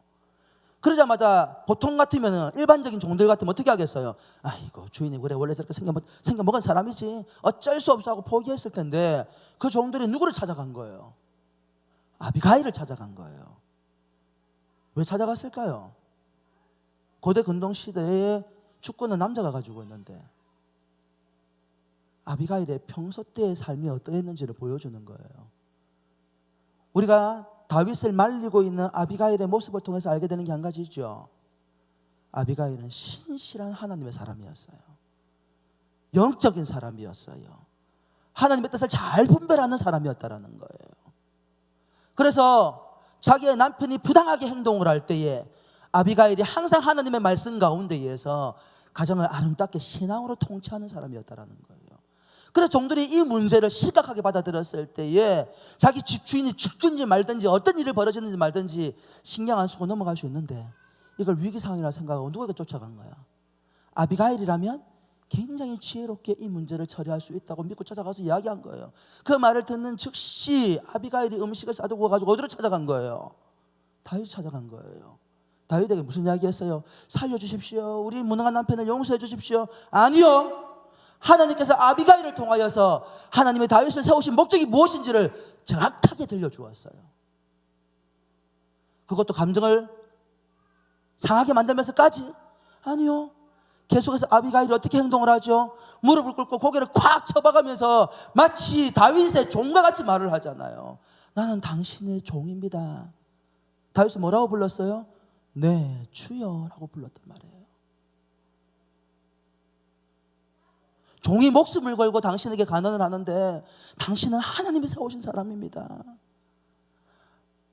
그러자마자 보통 같으면 일반적인 종들 같으면 어떻게 하겠어요? 아이고, 주인이 그래 원래 저렇게 생겨먹은 사람이지 어쩔 수 없어 하고 포기했을 텐데, 그 종들이 누구를 찾아간 거예요? 아비가일을 찾아간 거예요. 왜 찾아갔을까요? 고대 근동시대에 축구는 남자가 가지고 있는데 아비가일의 평소 때의 삶이 어떠했는지를 보여주는 거예요. 우리가 다윗을 말리고 있는 아비가일의 모습을 통해서 알게 되는 게 한 가지 있죠. 아비가일은 신실한 하나님의 사람이었어요. 영적인 사람이었어요. 하나님의 뜻을 잘 분별하는 사람이었다라는 거예요. 그래서 자기의 남편이 부당하게 행동을 할 때에 아비가일이 항상 하나님의 말씀 가운데에서 가정을 아름답게 신앙으로 통치하는 사람이었다라는 거예요. 그래서 종들이 이 문제를 심각하게 받아들였을 때에 자기 집주인이 죽든지 말든지 어떤 일이 벌어지는지 말든지 신경 안 쓰고 넘어갈 수 있는데, 이걸 위기 상황이라 생각하고 누구에게 쫓아간 거야? 아비가일이라면 굉장히 지혜롭게 이 문제를 처리할 수 있다고 믿고 찾아가서 이야기한 거예요. 그 말을 듣는 즉시 아비가일이 음식을 싸두고 가지고 어디로 찾아간 거예요? 다윗 찾아간 거예요. 다윗에게 무슨 이야기했어요? 살려주십시오. 우리 무능한 남편을 용서해 주십시오. 아니요. 하나님께서 아비가일을 통하여서 하나님의 다윗을 세우신 목적이 무엇인지를 정확하게 들려주었어요. 그것도 감정을 상하게 만들면서까지? 아니요. 계속해서 아비가일이 어떻게 행동을 하죠? 무릎을 꿇고 고개를 콱 쳐박으면서 마치 다윗의 종과 같이 말을 하잖아요. 나는 당신의 종입니다. 다윗은 뭐라고 불렀어요? 네, 주여라고 불렀단 말이에요. 종이 목숨을 걸고 당신에게 간언을 하는데 당신은 하나님이 세우신 사람입니다.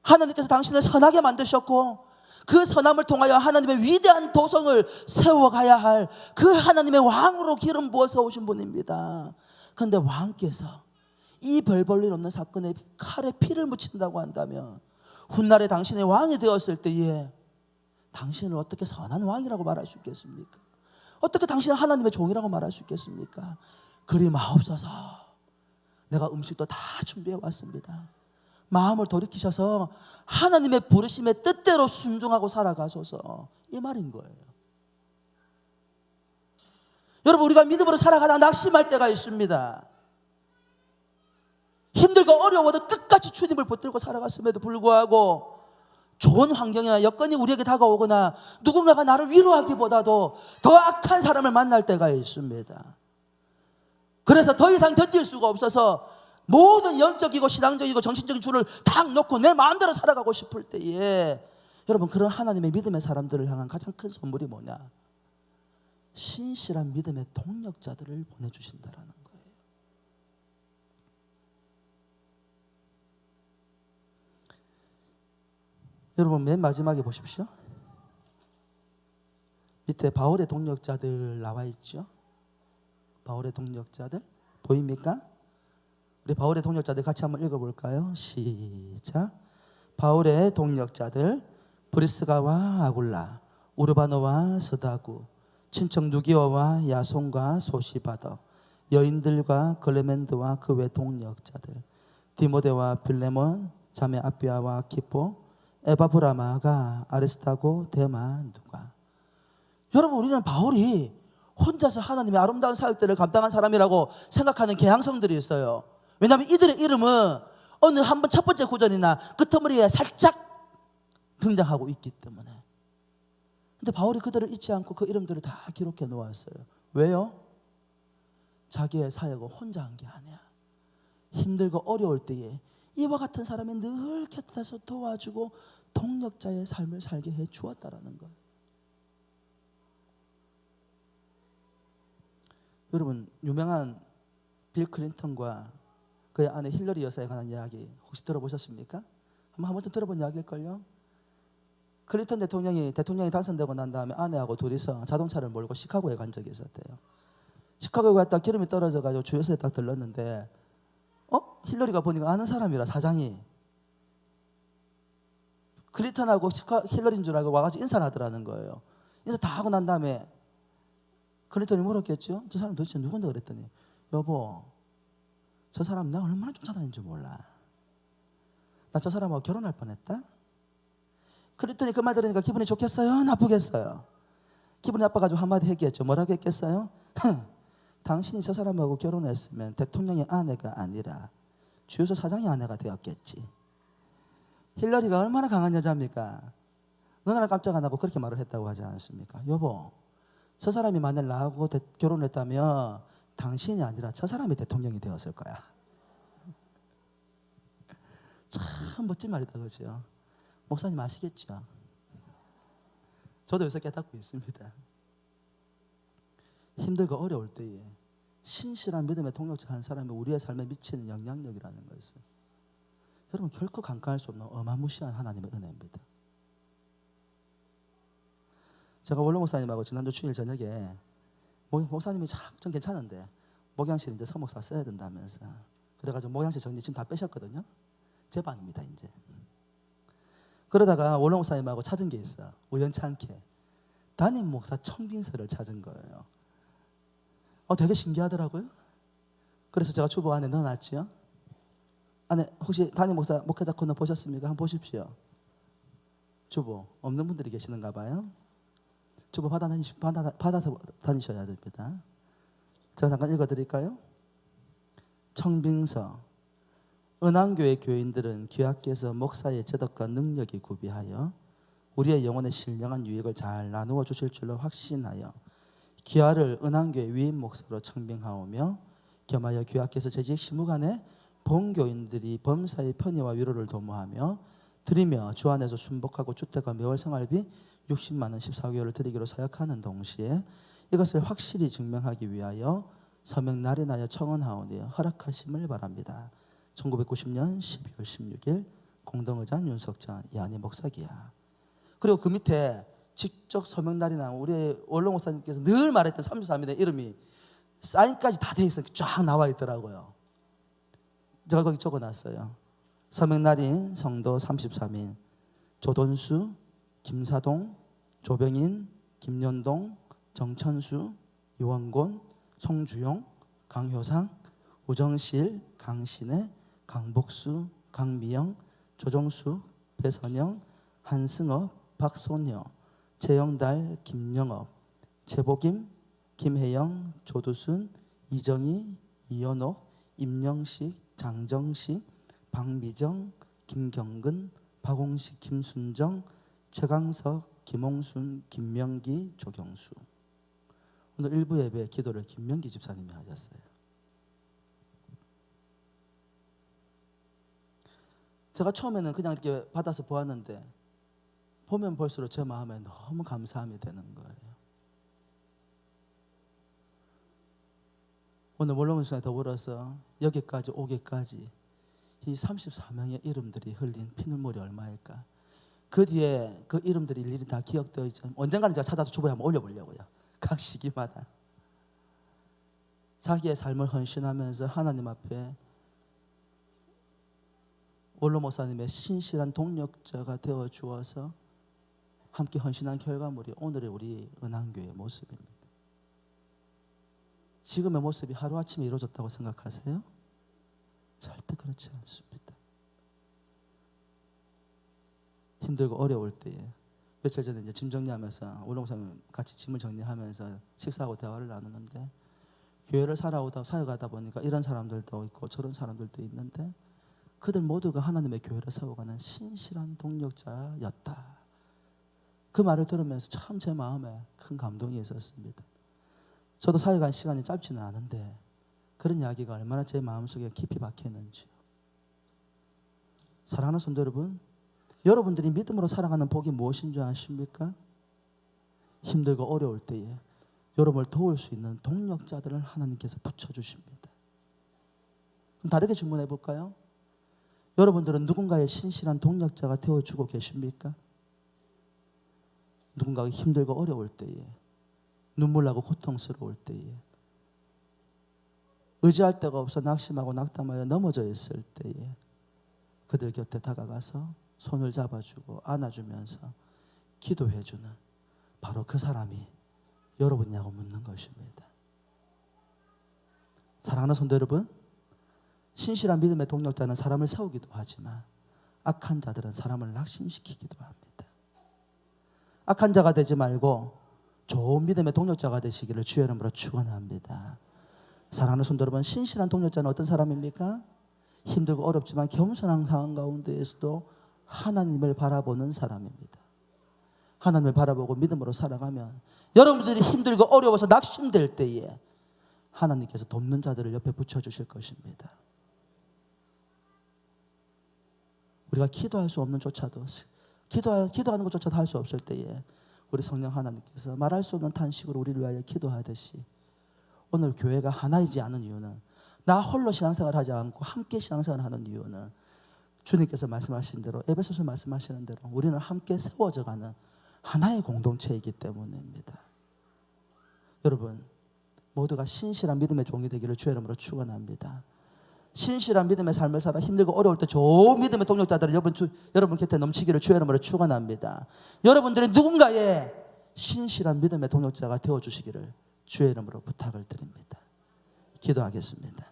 하나님께서 당신을 선하게 만드셨고 그 선함을 통하여 하나님의 위대한 도성을 세워가야 할 그 하나님의 왕으로 기름 부어 세우신 분입니다. 그런데 왕께서 이 별 볼 일 없는 사건에 칼에 피를 묻힌다고 한다면 훗날에 당신의 왕이 되었을 때에 당신을 어떻게 선한 왕이라고 말할 수 있겠습니까? 어떻게 당신은 하나님의 종이라고 말할 수 있겠습니까? 그리 마옵소서. 내가 음식도 다 준비해 왔습니다. 마음을 돌이키셔서 하나님의 부르심의 뜻대로 순종하고 살아가소서, 이 말인 거예요. 여러분, 우리가 믿음으로 살아가다 낙심할 때가 있습니다. 힘들고 어려워도 끝까지 주님을 붙들고 살아갔음에도 불구하고 좋은 환경이나 여건이 우리에게 다가오거나 누군가가 나를 위로하기보다도 더 악한 사람을 만날 때가 있습니다. 그래서 더 이상 견딜 수가 없어서 모든 영적이고 신앙적이고 정신적인 줄을 탁 놓고 내 마음대로 살아가고 싶을 때에 여러분, 그런 하나님의 믿음의 사람들을 향한 가장 큰 선물이 뭐냐? 신실한 믿음의 동력자들을 보내주신다라는 거예요. 여러분, 맨 마지막에 보십시오. 밑에 바울의 동력자들 나와 있죠. 바울의 동력자들 보입니까? 우리 바울의 동력자들 같이 한번 읽어볼까요? 시작. 바울의 동력자들 브리스가와 아굴라, 우르바노와 스다구, 친척 누기어와 야손과 소시바더, 여인들과 글레멘드와 그 외 동력자들, 디모데와 빌레몬, 자매 아비아와 키포, 에바브라마가, 아리스타고, 데마, 누가. 여러분, 우리는 바울이 혼자서 하나님의 아름다운 사역들을 감당한 사람이라고 생각하는 개항성들이 있어요. 왜냐하면 이들의 이름은 어느 한번 첫 번째 구절이나 끄트머리에 살짝 등장하고 있기 때문에. 근데 바울이 그들을 잊지 않고 그 이름들을 다 기록해 놓았어요. 왜요? 자기의 사역을 혼자 한 게 아니야. 힘들고 어려울 때에 이와 같은 사람이 늘 곁에서 도와주고 동력자의 삶을 살게 해 주었다라는 거예요. 여러분, 유명한 빌 클린턴과 그의 아내 힐러리 여사에 관한 이야기 혹시 들어보셨습니까? 한 번쯤 들어본 이야기일걸요. 클린턴 대통령이 당선되고 난 다음에 아내하고 둘이서 자동차를 몰고 시카고에 간 적이 있었대요. 시카고에 갔다 기름이 떨어져가지고 주유소에 딱 들렀는데 힐러리가 보니까 아는 사람이라, 사장이 클린턴하고 힐러리인 줄 알고 와가지고 인사를 하더라는 거예요. 인사 다 하고 난 다음에 클린턴이 물었겠죠. 저 사람 도대체 누군데? 그랬더니, 여보, 저 사람 내가 얼마나 쫓아다니는 줄 몰라. 나 저 사람하고 결혼할 뻔했다. 클린턴이 그 말 들으니까 기분이 좋겠어요? 나쁘겠어요? 기분이 나빠가지고 한마디 얘기했죠. 뭐라고 했겠어요? 당신이 저 사람하고 결혼했으면 대통령의 아내가 아니라 주유소 사장의 아내가 되었겠지. 힐러리가 얼마나 강한 여자입니까? 너나 깜짝 안 하고 그렇게 말을 했다고 하지 않았습니까? 여보, 저 사람이 만약 나하고 결혼했다면 당신이 아니라 저 사람이 대통령이 되었을 거야. 참 멋진 말이다, 그죠? 목사님 아시겠죠? 저도 요새 깨닫고 있습니다. 힘들고 어려울 때에 신실한 믿음의 동력자 한 사람이 우리의 삶에 미치는 영향력이라는 것은 여러분 결코 간과할 수 없는 어마무시한 하나님의 은혜입니다. 제가 원로 목사님하고 지난주 주일 저녁에 목사님이 좀 괜찮은데 목양실 이제 서목사 써야 된다면서 그래가지고 목양실 정리 지금 다 빼셨거든요. 제 방입니다 이제. 그러다가 원로 목사님하고 찾은 게 있어. 우연찮게 담임 목사 청빙서를 찾은 거예요. 되게 신기하더라고요. 그래서 제가 주보 안에 넣어놨지요. 안에 혹시 담임 목사 목회자 코너 보셨습니까? 한번 보십시오. 주보 없는 분들이 계시는가 봐요. 주보 받아서 다니셔야 됩니다. 제가 잠깐 읽어드릴까요? 청빙서. 은왕교회 교인들은 귀하께서 목사의 제덕과 능력이 구비하여 우리의 영혼의 신령한 유익을 잘 나누어 주실 줄로 확신하여 귀하를 은왕교회 위임 목사로 청빙하오며 겸하여 귀하께서 재직 시무간에 본교인들이 범사의 편의와 위로를 도모하며 드리며 주 안에서 순복하고 주택과 매월 생활비 60만 원 14개월을 드리기로 사역하는 동시에 이것을 확실히 증명하기 위하여 서명 날인하여 청원하오니 허락하심을 바랍니다. 1990년 12월 16일 공동의장 윤석전 이한희 목사기야. 그리고 그 밑에 직접 서명 날인한 우리 원로 목사님께서 늘 말했던 33인의 이름이 사인까지 다 돼 있어요. 쫙 나와 있더라고요. 제가 거기 적어놨어요. 서명 날인 성도 33인 조돈수, 김사동, 조병인, 김연동, 정천수, 이원곤, 송주용, 강효상, 우정실, 강신혜, 강복수, 강미영, 조정수, 배선영, 한승업, 박소녀, 최영달, 김영업, 최복임, 김혜영, 조두순, 이정희, 이연옥, 임영식, 장정식, 박미정, 김경근, 박홍식, 김순정, 최강석, 김홍순, 김명기, 조경수. 오늘 일부 예배 기도를 김명기 집사님이 하셨어요. 제가 처음에는 그냥 이렇게 받아서 보았는데 보면 볼수록 제 마음에 너무 감사함이 되는 거예요. 오늘 원로문수에 더불어서 여기까지 오기까지 이 34명의 이름들이 흘린 피눈물이 얼마일까? 그 뒤에 그 이름들이 일일이 다 기억되어 있죠. 언젠가는 제가 찾아서 주보에 한번 올려보려고요. 각 시기마다 자기의 삶을 헌신하면서 하나님 앞에 원로 목사님의 신실한 동력자가 되어 주어서 함께 헌신한 결과물이 오늘의 우리 은한교회의 모습입니다. 지금의 모습이 하루아침에 이루어졌다고 생각하세요? 절대 그렇지 않습니다. 힘들고 어려울 때에 며칠 전에 이제 짐 정리하면서 원로 목사님 같이 짐을 정리하면서 식사하고 대화를 나누는데 교회를 살아오다 사역하다 보니까 이런 사람들도 있고 저런 사람들도 있는데 그들 모두가 하나님의 교회를 세워가는 신실한 동력자였다. 그 말을 들으면서 참 제 마음에 큰 감동이 있었습니다. 저도 사역한 시간이 짧지는 않은데 그런 이야기가 얼마나 제 마음속에 깊이 박혀있는지요. 사랑하는 성도 여러분, 여러분들이 믿음으로 살아가는 복이 무엇인 줄 아십니까? 힘들고 어려울 때에 여러분을 도울 수 있는 동력자들을 하나님께서 붙여주십니다. 그럼 다르게 질문해 볼까요? 여러분들은 누군가의 신실한 동력자가 되어주고 계십니까? 누군가가 힘들고 어려울 때에, 눈물 나고 고통스러울 때에, 의지할 데가 없어 낙심하고 낙담하여 넘어져 있을 때에 그들 곁에 다가가서 손을 잡아주고 안아주면서 기도해주는 바로 그 사람이 여러분이냐고 묻는 것입니다. 사랑하는 성도 여러분, 신실한 믿음의 동력자는 사람을 세우기도 하지만 악한 자들은 사람을 낙심시키기도 합니다. 악한 자가 되지 말고 좋은 믿음의 동력자가 되시기를 주의 이름으로 축원합니다. 사랑하는 성도 여러분, 신실한 동력자는 어떤 사람입니까? 힘들고 어렵지만 겸손한 상황 가운데에서도 하나님을 바라보는 사람입니다. 하나님을 바라보고 믿음으로 살아가면 여러분들이 힘들고 어려워서 낙심될 때에 하나님께서 돕는 자들을 옆에 붙여주실 것입니다. 우리가 기도할 수 없는 조차도 기도하는 것조차도 할 수 없을 때에 우리 성령 하나님께서 말할 수 없는 탄식으로 우리를 위하여 기도하듯이 오늘 교회가 하나이지 않은 이유는 나 홀로 신앙생활을 하지 않고 함께 신앙생활을 하는 이유는 주님께서 말씀하신 대로 에베소서 말씀하시는 대로 우리는 함께 세워져가는 하나의 공동체이기 때문입니다. 여러분 모두가 신실한 믿음의 종이 되기를 주의 이름으로 축원합니다. 신실한 믿음의 삶을 살아 힘들고 어려울 때 좋은 믿음의 동력자들을 여러분 곁에 넘치기를 주의 이름으로 축원합니다. 여러분들이 누군가의 신실한 믿음의 동력자가 되어주시기를 주의 이름으로 부탁을 드립니다. 기도하겠습니다.